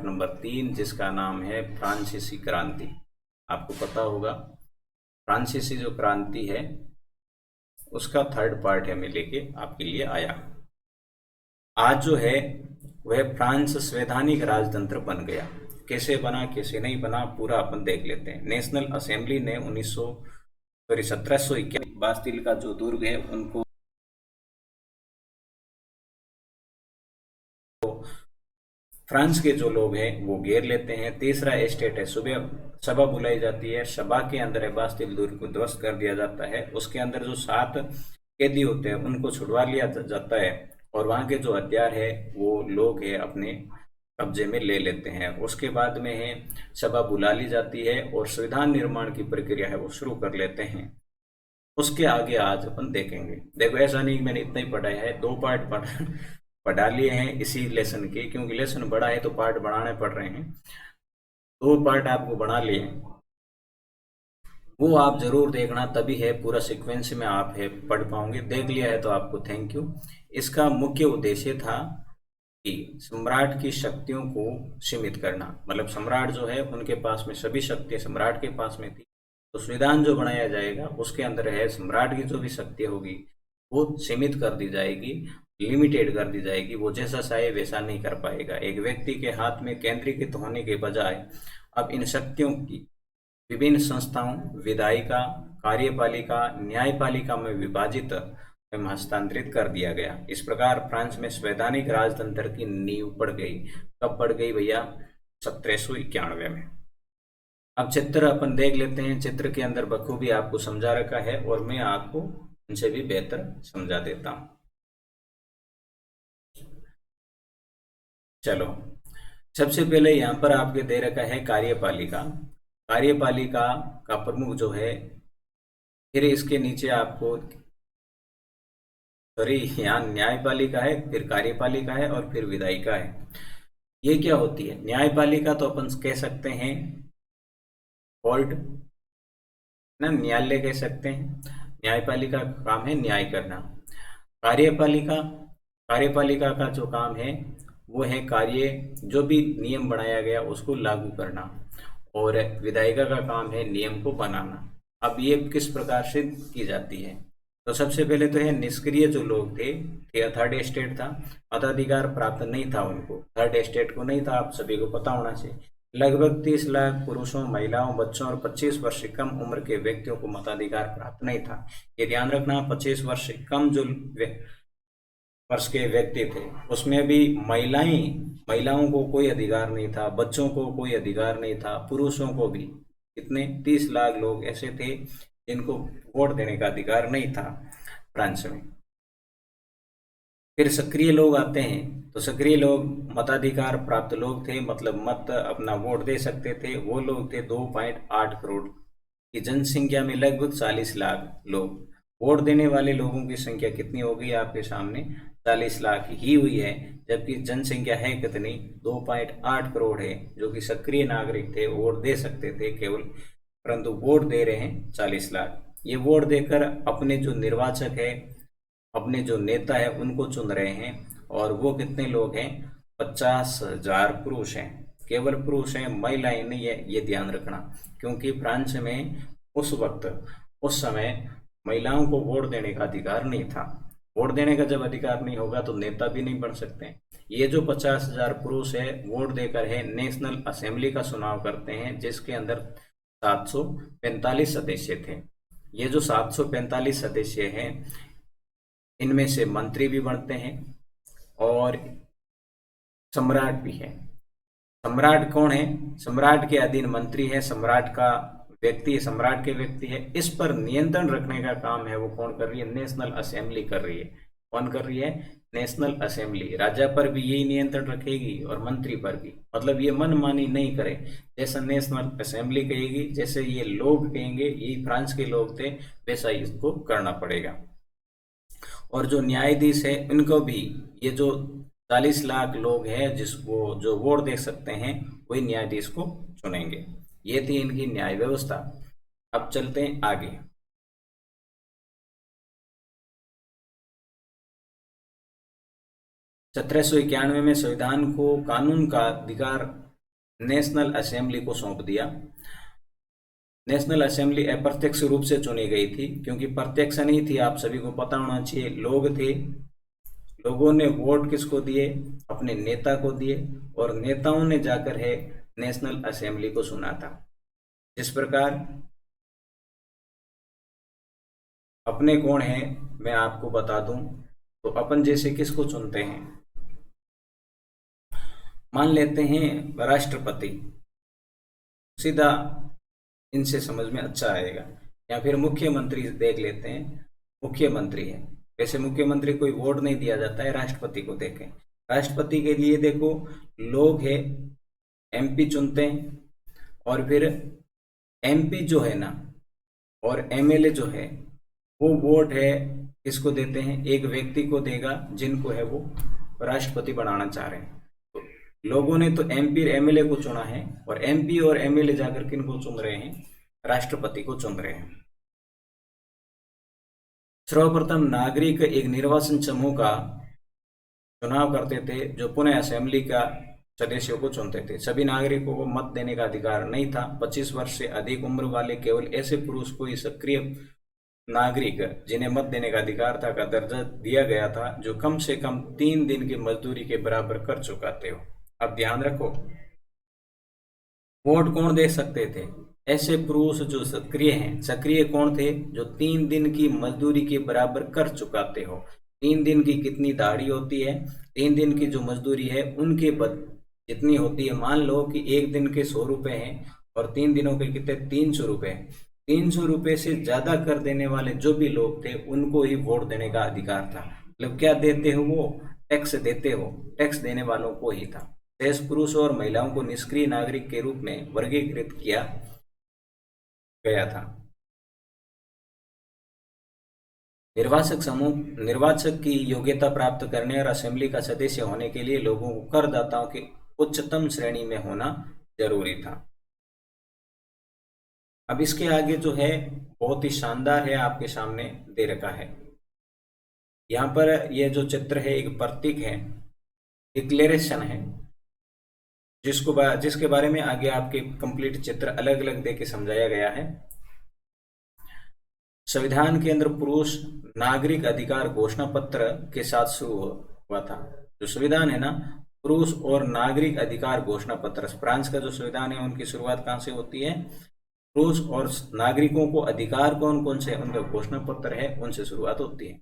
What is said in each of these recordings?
Number 3, जिसका नाम है फ्रांसीसी क्रांति। आपको पता होगा फ्रांसीसी जो क्रांति है उसका थर्ड पार्ट है मैं लेके आपके लिए आया। आज जो है वह फ्रांस संवैधानिक राजतंत्र बन गया। कैसे बना कैसे नहीं बना पूरा अपन देख लेते हैं। नेशनल असेंबली ने 1791 बास्तिल का जो दुर्ग है उनको फ्रांस के जो लोग हैं वो घेर लेते हैं। तीसरा स्टेट है, सुबह सभा बुलाई जाती है, सभा के अंदर है बास्तिल दुर्ग को ध्वस्त कर दिया जाता है। उसके अंदर जो 7 कैदी होते हैं उनको छुड़वा लिया जाता है और वहाँ के जो हथियार है वो लोग है अपने कब्जे में ले लेते हैं। उसके बाद में है सभा बुला ली जाती है और संविधान निर्माण की प्रक्रिया है वो शुरू कर लेते हैं। उसके आगे आज अपन देखेंगे। देखो ऐसा नहीं मैंने इतना ही पढ़ा है, 2 पार्ट पढ़ा लिए हैं इसी लेसन के, क्योंकि लेसन बड़ा है तो पार्ट बढ़ाने पड़ रहे हैं। 2 पार्ट आपको बना लिए, वो आप जरूर देखना, तभी है पूरा सीक्वेंस में आप है पढ़ पाओगे। देख लिया है तो आपको थैंक यू। इसका मुख्य उद्देश्य था कि सम्राट की शक्तियों को सीमित करना, मतलब सम्राट जो है उनके पास में सभी शक्तियां सम्राट के पास में थी, तो संविधान जो बनाया जाएगा उसके अंदर है सम्राट की जो भी शक्ति होगी वो सीमित कर दी जाएगी, लिमिटेड कर दी जाएगी। वो जैसा चाहे वैसा नहीं कर पाएगा। एक व्यक्ति के हाथ में केंद्रीकृत होने के बजाय अब इन शक्तियों की विभिन्न संस्थाओं विधायिका, कार्यपालिका, न्यायपालिका में विभाजित एवं हस्तांतरित कर दिया गया। इस प्रकार फ्रांस में संवैधानिक राजतंत्र की नींव पड़ गई। कब पड़ गई भैया? 1791 में। अब चित्र अपन देख लेते हैं। चित्र के अंदर बखूबी आपको समझा रखा है और मैं आपको उनसे भी बेहतर समझा देता हूं। चलो, सबसे पहले यहाँ पर आपके दे रखा है कार्यपालिका। कार्यपालिका का प्रमुख जो है, फिर इसके नीचे आपको सॉरी यहाँ न्यायपालिका है, फिर कार्यपालिका है और फिर विधायिका है। ये क्या होती है? न्यायपालिका तो अपन कह सकते हैं कोर्ट ना, न्यायालय कह सकते हैं। न्यायपालिका का काम है न्याय करना। कार्यपालिका कार्यपालिका का जो काम है वो है कार्य, जो भी नियम बनाया गया उसको लागू करना। और विधायिका का काम है नियम को बनाना। अब ये किस प्रकार से की जाती है? तो सबसे पहले तो है निष्क्रिय जो लोग थे, थर्ड स्टेट था, मताधिकार प्राप्त नहीं था उनको, थर्ड स्टेट को नहीं था, आप सभी को पता होना चाहिए। लगभग 30 लाख पुरुषों, महिलाओं, बच्चों और 25 वर्ष से कम उम्र के व्यक्तियों को मताधिकार प्राप्त नहीं था। ये ध्यान रखना, 25 वर्ष से कम जो वर्ष के व्यक्ति थे उसमें भी महिलाओं को कोई अधिकार नहीं था, बच्चों को कोई अधिकार नहीं था, पुरुषों को भी। कितने? 30 लाख लोग ऐसे थे जिनको वोट देने का अधिकार नहीं था फ्रांस में। फिर सक्रिय लोग आते हैं, तो सक्रिय लोग मताधिकार प्राप्त लोग थे, मतलब मत अपना वोट दे सकते थे। वो लोग थे 2.8 करोड़ की जनसंख्या में लगभग 40 लाख लोग। वोट देने वाले लोगों की संख्या कितनी होगी आपके सामने? 40 लाख ही हुई है, जबकि जनसंख्या है कितनी? 2.8 करोड़ है, जो कि सक्रिय नागरिक थे, वोट दे सकते थे केवल, परंतु वोट दे रहे हैं 40 लाख। ये वोट देकर अपने जो निर्वाचक है, अपने जो नेता है उनको चुन रहे हैं। और वो कितने लोग हैं? 50,000 पुरुष हैं, केवल पुरुष हैं, महिलाएं नहीं है, ये ध्यान रखना। क्योंकि फ्रांस में उस समय महिलाओं को वोट देने का अधिकार नहीं था। वोट देने का जब अधिकार नहीं होगा तो नेता भी नहीं बन सकते। ये जो 50,000 पुरुष है वोट देकर है नेशनल असेंबली का चुनाव करते हैं, जिसके अंदर 745 सदस्य थे। ये जो 745 सदस्य हैं इनमें से मंत्री भी बनते हैं और सम्राट भी है। सम्राट कौन है? सम्राट के अधीन मंत्री है, सम्राट के व्यक्ति है। इस पर नियंत्रण रखने का काम है वो कौन कर रही है? नेशनल असेंबली कर रही है। कौन कर रही है? National assembly. राजा पर भी यही नियंत्रण रखेगी और मंत्री पर भी, मतलब ये मनमानी नहीं करे। जैसा नेशनल असेंबली कहेगी, जैसे ये लोग कहेंगे, यही फ्रांस के लोग थे, वैसा ही इसको करना पड़ेगा। और जो न्यायाधीश है इनको भी, ये जो 40 लाख लोग हैं जिसको जो वोट दे सकते हैं वही न्यायाधीश को चुनेंगे। ये थी इनकी न्याय व्यवस्था। अब चलते हैं आगे। 1791 में संविधान को कानून का अधिकार नेशनल असेंबली को सौंप दिया। नेशनल असेंबली अप्रत्यक्ष रूप से चुनी गई थी, क्योंकि प्रत्यक्ष नहीं थी, आप सभी को पता होना चाहिए, लोग थे। लोगों ने वोट किसको दिए? अपने नेता को दिए, और नेताओं ने जाकर है नेशनल असेंबली को चुना था। जिस प्रकार अपने कौन है मैं आपको बता दूं, तो अपन जैसे किसको चुनते हैं, मान लेते हैं राष्ट्रपति, सीधा इनसे समझ में अच्छा आएगा, या फिर मुख्यमंत्री देख लेते हैं, मुख्यमंत्री है। वैसे मुख्यमंत्री कोई वोट नहीं दिया जाता है, राष्ट्रपति को देखें। राष्ट्रपति के लिए देखो, लोग है एमपी चुनते हैं, और फिर एमपी जो है ना और एमएलए जो है वो वोट है किसको देते हैं? एक व्यक्ति को देगा जिनको है वो राष्ट्रपति बनाना चाह रहे हैं। तो लोगों ने तो एमपी और एमएलए को चुना है, और एमपी और एमएलए जाकर किन को चुन रहे हैं? राष्ट्रपति को चुन रहे हैं। सर्वप्रथम नागरिक एक निर्वाचन समूह का चुनाव करते थे, जो पुनः असेंबली का सदस्यों को चुनते थे। सभी नागरिकों को मत देने का अधिकार नहीं था। 25 वर्ष से अधिक उम्र वाले केवल ऐसे पुरुष को ही सक्रिय नागरिक जिन्हें मत देने का अधिकार था का दर्जा दिया गया था, जो कम से कम 3 दिन की मजदूरी के बराबर कर चुकाते हो। अब ध्यान रखो, वोट कौन दे सकते थे? ऐसे पुरुष जो सक्रिय हैं। सक्रिय कौन थे? जो 3 दिन की मजदूरी के बराबर कर चुकाते हो। 3 दिन की कितनी दाढ़ी होती है? 3 दिन की जो मजदूरी है उनके जितनी होती है। मान लो कि एक दिन के 100 रुपए हैं और 3 दिनों के कितने? 300 रुपए। 300 रुपए से ज्यादा कर देने वाले जो भी लोग थे उनको ही वोट देने का अधिकार था। मतलब क्या देते हो? वो टैक्स देते हो, टैक्स देने वालों को ही था। शेष पुरुषों और महिलाओं को निष्क्रिय नागरिक के रूप में वर्गीकृत किया गया था। निर्वाचक की योग्यता प्राप्त करने और असेंबली का सदस्य होने के लिए लोगों को करदाताओं की उच्चतम श्रेणी में होना जरूरी था। अब इसके आगे जो है बहुत ही शानदार है, आपके सामने दे रखा है। यहाँ पर यह जो चित्र है एक प्रतीक है, डिक्लेरेशन है, जिसके बारे में आगे आपके कंप्लीट चित्र अलग अलग देके समझाया गया है। संविधान के अंदर पुरुष नागरिक अधिकार घोषणा पत्र के साथ शुरू हुआ था। जो संविधान है ना, पुरुष और नागरिक अधिकार घोषणा पत्र, फ्रांस का जो संविधान है उनकी शुरुआत कहाँ से होती है? पुरुष और नागरिकों को अधिकार कौन कौन से उनका घोषणा पत्र है उनसे शुरुआत होती है।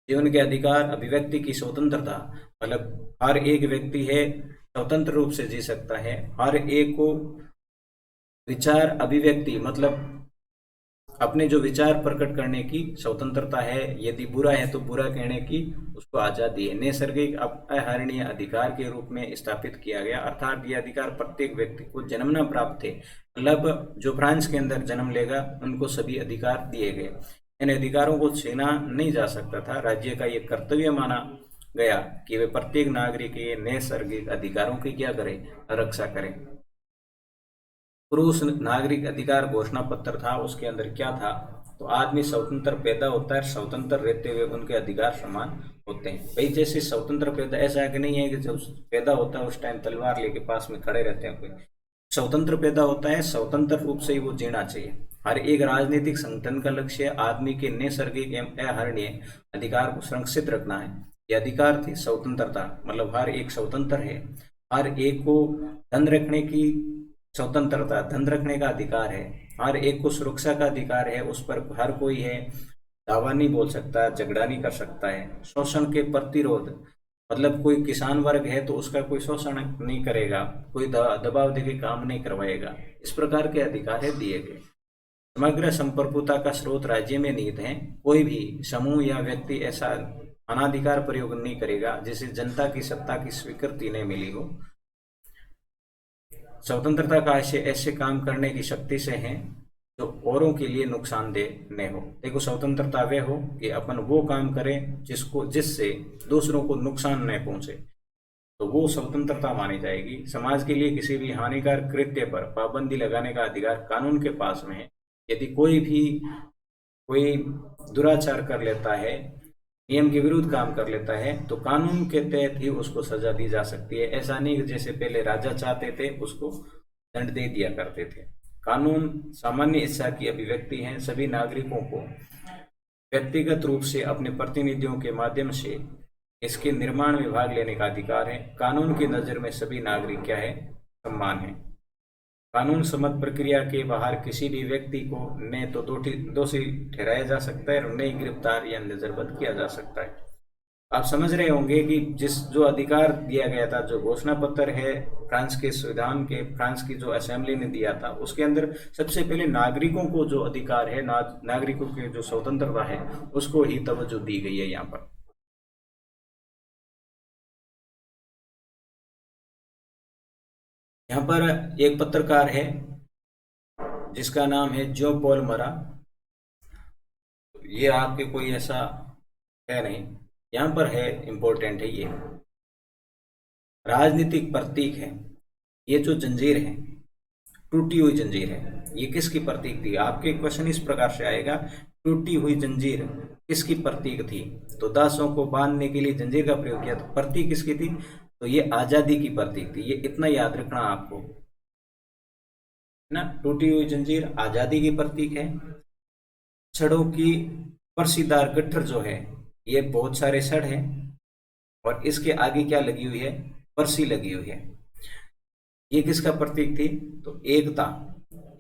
जीवन के अधिकार, अभिव्यक्ति की स्वतंत्रता, मतलब हर एक व्यक्ति है स्वतंत्र रूप से जी सकता है। हर एक को विचार अभिव्यक्ति, मतलब अपने जो विचार प्रकट करने की स्वतंत्रता है। यदि बुरा है तो बुरा कहने की उसको आजादी है। नैसर्गिक अपरिहार्य अधिकार के रूप में स्थापित किया गया, अर्थात ये अधिकार प्रत्येक व्यक्ति को जन्मना प्राप्त थे। मतलब जो फ्रांस के अंदर जन्म लेगा उनको सभी अधिकार दिए गए। इन अधिकारों को छीना नहीं जा सकता था। राज्य का ये कर्तव्य माना गया कि वे प्रत्येक नागरिक के नैसर्गिक अधिकारों की क्या करें? रक्षा करें। पुरुष नागरिक अधिकार घोषणा पत्र था, उसके अंदर क्या था? तो आदमी स्वतंत्र पैदा होता है, स्वतंत्र रहते हुए उनके अधिकार समान होते हैं। भाई जैसे स्वतंत्र पैदा, ऐसा है कि नहीं है कि जब पैदा होता है उस टाइम तलवार लेके पास में खड़े रहते हैं। कोई स्वतंत्र पैदा होता है, स्वतंत्र रूप से ही वो जीना चाहिए। हर एक राजनीतिक संगठन का लक्ष्य आदमी के नैसर्गिक एवं अहरणीय अधिकार को सुरक्षित रखना है। ये अधिकार थी स्वतंत्रता, मतलब हर एक स्वतंत्र है। हर एक को धन रखने की स्वतंत्रता, धन रखने का अधिकार है। हर एक को सुरक्षा का अधिकार है, उस पर हर कोई है दावा नहीं बोल सकता, झगड़ा नहीं कर सकता है। शोषण के प्रतिरोध, मतलब कोई किसान वर्ग है तो उसका कोई शोषण नहीं करेगा, कोई दबाव देके काम नहीं करवाएगा। इस प्रकार के अधिकार है दिए गए। समग्र संप्रभुता का स्रोत राज्य में निहित है। कोई भी समूह या व्यक्ति ऐसा अनाधिकार प्रयोग नहीं करेगा जिसे जनता की सत्ता की स्वीकृति नहीं मिली हो। स्वतंत्रता का ऐसे काम करने की शक्ति से है जो औरों के लिए नुकसानदेह न हो। देखो, स्वतंत्रता वे हो कि अपन वो काम करें जिससे दूसरों को नुकसान न पहुंचे, तो वो स्वतंत्रता मानी जाएगी। समाज के लिए किसी भी हानिकारक कृत्य पर पाबंदी लगाने का अधिकार कानून के पास में है। यदि कोई दुराचार कर लेता है, नियम के विरुद्ध काम कर लेता है, तो कानून के तहत ही उसको सजा दी जा सकती है। ऐसा नहीं कि जैसे पहले राजा चाहते थे उसको दंड दे दिया करते थे। कानून सामान्य इच्छा की अभिव्यक्ति है। सभी नागरिकों को व्यक्तिगत रूप से अपने प्रतिनिधियों के माध्यम से इसके निर्माण में भाग लेने का अधिकार है। कानून की नज़र में सभी नागरिक क्या है, समान है। कानून सम्मत प्रक्रिया के बाहर किसी भी व्यक्ति को न तो दोषी ठहराया जा सकता है और न ही गिरफ्तार या नजरबंद किया जा सकता है। आप समझ रहे होंगे कि जो अधिकार दिया गया था, जो घोषणा पत्र है फ्रांस के संविधान के, फ्रांस की जो असेंबली ने दिया था, उसके अंदर सबसे पहले नागरिकों को जो अधिकार है, नागरिकों की जो स्वतंत्रता है, उसको ही तवज्जो दी गई है। यहाँ पर एक पत्रकार है जिसका नाम है जो पॉल मरा। ये आपके कोई ऐसा है नहीं, यहाँ पर है, इंपॉर्टेंट है। ये राजनीतिक प्रतीक है। ये जो जंजीर है, टूटी हुई जंजीर है, ये किसकी प्रतीक थी? आपके क्वेश्चन इस प्रकार से आएगा, टूटी हुई जंजीर किसकी प्रतीक थी? तो दासों को बांधने के लिए जंजीर का प्रयोग किया, तो प्रतीक किसकी थी? तो ये आजादी की प्रतीक थी। ये इतना याद रखना आपको, ना, टूटी हुई जंजीर आजादी की प्रतीक है। छड़ों की पर्सीदार गट्ठर जो है, ये बहुत सारे छड़ हैं और इसके आगे क्या लगी हुई है? पर्सी लगी हुई है। ये किसका प्रतीक थी? तो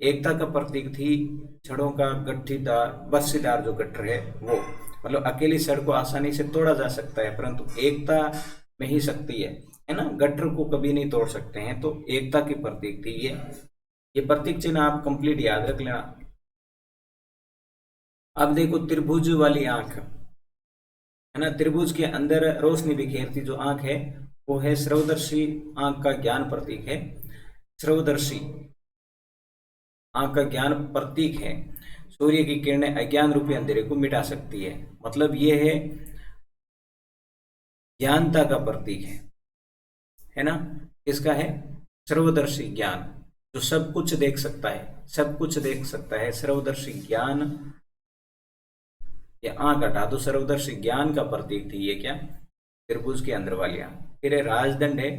एकता का प्रतीक थी। छड़ों का गट्ठीदार बर्सीदार जो गट्ठर है वो, मतलब अकेली छड़ को आसानी से तोड़ा जा सकता है, परंतु एकता में ही शक्ति है ना, गट्ठर को कभी नहीं तोड़ सकते हैं। तो एकता की प्रतीक थी ये प्रतीक चिन्ह आप कंप्लीट याद रख लेना। अब देखो त्रिभुज वाली आंख है ना, त्रिभुज के अंदर रोशनी बिखेरती जो आंख है वो है सर्वदर्शी आंख का ज्ञान प्रतीक है। सर्वदर्शी आंख का ज्ञान प्रतीक है। सूर्य की किरणें अज्ञान रूपी अंधेरे को मिटा सकती है, मतलब ये है ज्ञानता का प्रतीक है ना। किसका है? सर्वदर्शी ज्ञान, जो सब कुछ देख सकता है, सब कुछ देख सकता है, सर्वदर्शी ज्ञान। ये आंख हटा दो, सर्वदर्शी ज्ञान का प्रतीक थी ये क्या? त्रिभुज के अंदर वाली आंख। फिर राजदंड है,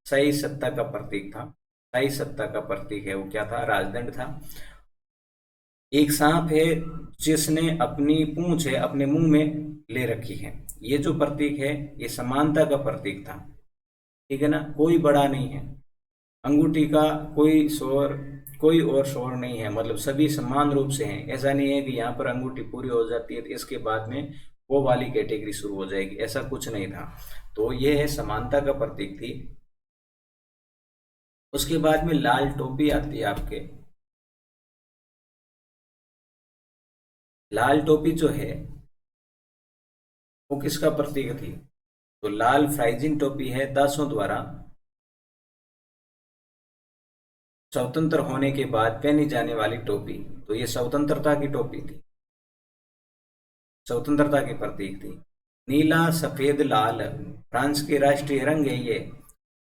सही सत्ता का प्रतीक था। सही सत्ता का प्रतीक है वो क्या था? राजदंड था। एक सांप है जिसने अपनी पूंछ है अपने मुंह में ले रखी है, ये जो प्रतीक है ये समानता का प्रतीक था, ठीक है ना। कोई बड़ा नहीं है, अंगूठी का कोई और शोर नहीं है, मतलब सभी समान रूप से हैं। ऐसा नहीं है कि यहाँ पर अंगूठी पूरी हो जाती है तो इसके बाद में वो वाली कैटेगरी शुरू हो जाएगी, ऐसा कुछ नहीं था। तो ये है समानता का प्रतीक थी। उसके बाद में लाल टोपी आती है आपके। लाल टोपी जो है वो किसका प्रतीक थी? तो लाल फ्राइजिंग टोपी है दासों द्वारा स्वतंत्र होने के बाद पहनी जाने वाली टोपी। तो ये स्वतंत्रता की टोपी थी, स्वतंत्रता की प्रतीक थी। नीला सफेद लाल फ्रांस के राष्ट्रीय रंग है ये।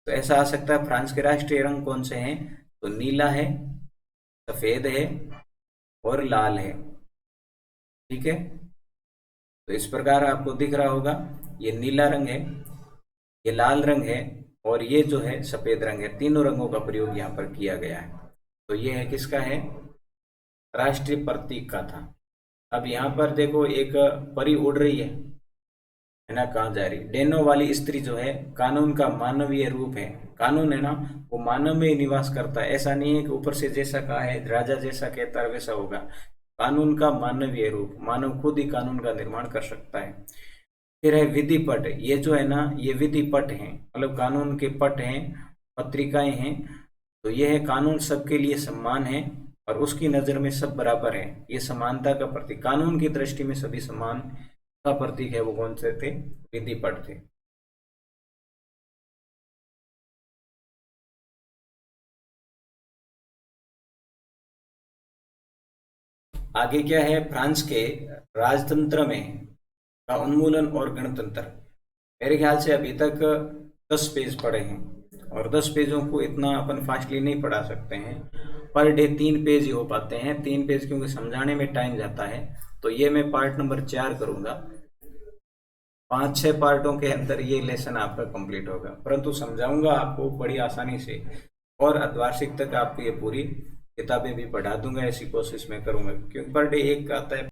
तो ऐसा आ सकता है फ्रांस के राष्ट्रीय रंग कौन से हैं? तो नीला है, सफेद है और लाल है, ठीक है। तो इस प्रकार आपको दिख रहा होगा, ये नीला रंग है, ये लाल रंग है और ये जो है सफेद रंग है। तीनों रंगों का प्रयोग यहाँ पर किया गया है। तो ये है किसका है? राष्ट्रीय प्रतीक का था। अब यहाँ पर देखो एक परी उड़ रही है ना, कहाँ जा रही? डेनो वाली स्त्री जो है कानून का मानवीय रूप है। कानून है ना, वो मानव में ही निवास करता है। ऐसा नहीं है कि ऊपर से जैसा कहा है राजा जैसा कहता है वैसा होगा। कानून का मानवीय रूप, मानव खुद ही कानून का निर्माण कर सकता है। फिर है विधि पट। ये जो है ना, ये विधि पट हैं, मतलब कानून के पट हैं, पत्रिकाएं हैं। तो ये है कानून सबके लिए सम्मान है और उसकी नज़र में सब बराबर है। ये समानता का प्रतीक, कानून की दृष्टि में सभी समान का प्रतीक है। वो कौन से थे? विधि पट थे। आगे क्या है? फ्रांस के राजतंत्र में का उन्मूलन और गणतंत्र। मेरे ख्याल से अभी तक 10 पेज पढ़े हैं और 10 पेजों को इतना अपन फास्टली नहीं पढ़ा सकते हैं। पर डे 3 पेज ही हो पाते हैं, 3 पेज क्योंकि समझाने में टाइम जाता है। तो ये मैं पार्ट नंबर 4 करूँगा। 5-6 पार्टों के अंदर ये लेसन आपका कंप्लीट होगा, परंतु समझाऊंगा आपको बड़ी आसानी से और अर्धवार्षिक तक आपको ये पूरी किताबें भी पढ़ा दूंगा, ऐसी कोशिश मैं करूंगा, क्योंकि पर डे एक आता है।